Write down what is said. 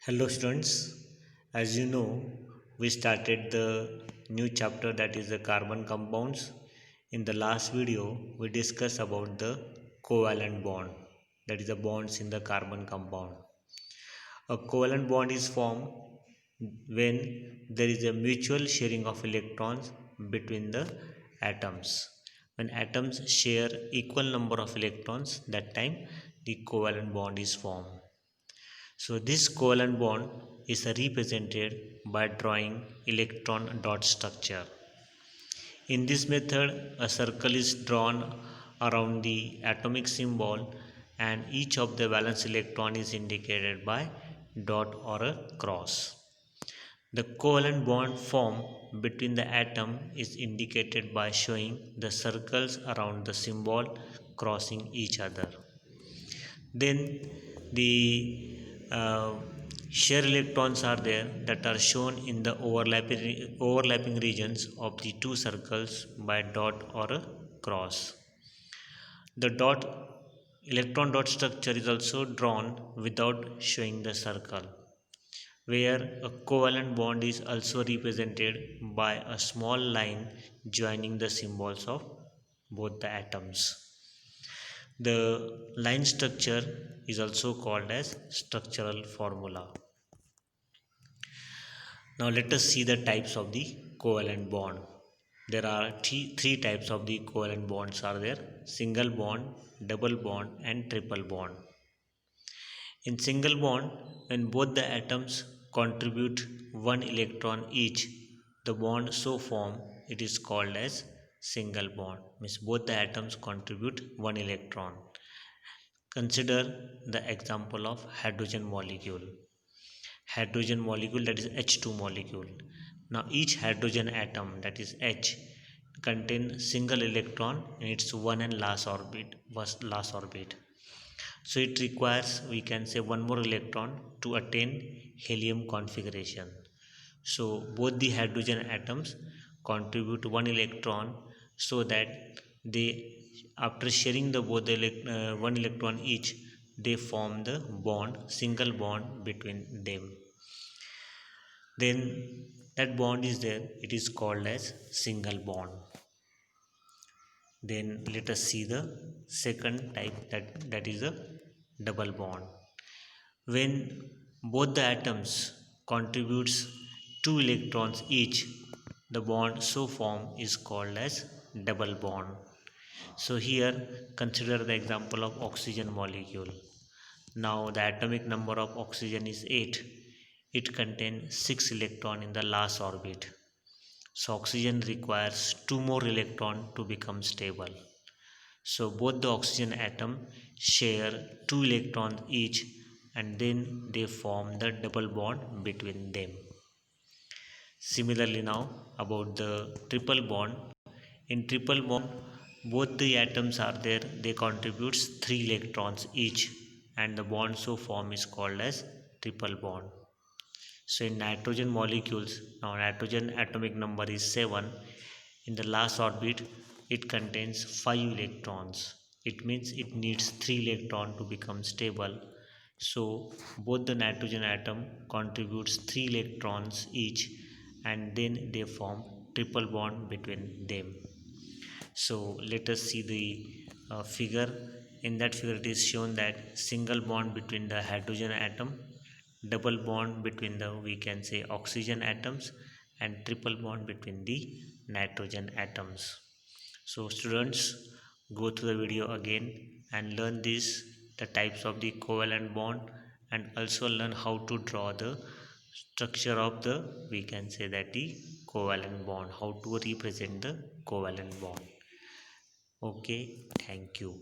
Hello students, as you know, we started the new chapter that is the carbon compounds. In the last video, we discussed about the covalent bond, that is the bonds in the carbon compound. A covalent bond is formed when there is a mutual sharing of electrons between the atoms. When atoms share equal number of electrons, that time the covalent bond is formed. So this covalent bond is represented by drawing electron dot structure. In this method, a circle is drawn around the atomic symbol and each of the valence electron is indicated by dot or a cross. The covalent bond formed between the atom is indicated by showing the circles around the symbol crossing each other. Then the shear electrons are there that are shown in the overlapping regions of the two circles by dot or a cross. The dot electron dot structure is also drawn without showing the circle, where a covalent bond is also represented by a small line joining the symbols of both the atoms. The line structure is also called as structural formula. Now let us see the types of the covalent bond. There are three types of the covalent bonds are there: single bond, double bond and triple bond. In single bond, when both the atoms contribute one electron each, the bond so formed it is called as single bond. Means both the atoms contribute one electron. Consider the example of hydrogen molecule. Hydrogen molecule, that is H2 molecule. Now each hydrogen atom, that is H, contains single electron in its one and last orbit. So it requires, we can say, one more electron to attain helium configuration. So both the hydrogen atoms contribute one electron so that they, after sharing the one electron each, they form the bond, single bond between them. Then that bond is there, it is called as single bond. Then let us see the second type, that is a double bond. When both the atoms contributes two electrons each, the bond so formed is called as double bond. So here consider the example of oxygen molecule. Now the atomic number of oxygen is 8. It contains 6 electrons in the last orbit. So oxygen requires 2 more electrons to become stable. So both the oxygen atom share 2 electrons each and then they form the double bond between them. Similarly now about the triple bond. In triple bond both the atoms are there, they contributes 3 electrons each and the bond so formed is called as triple bond. So in nitrogen molecules, now nitrogen atomic number is 7. In the last orbit it contains 5 electrons. It means it needs 3 electrons to become stable. So both the nitrogen atom contributes 3 electrons each and then they form triple bond between them. So let us see the figure. In that figure it is shown that single bond between the hydrogen atom, double bond between the, we can say, oxygen atoms, and triple bond between the nitrogen atoms. So students, go through the video again and learn this, the types of the covalent bond, and also learn how to draw the structure of the, we can say that, the covalent bond, how to represent the covalent bond. Okay, thank you.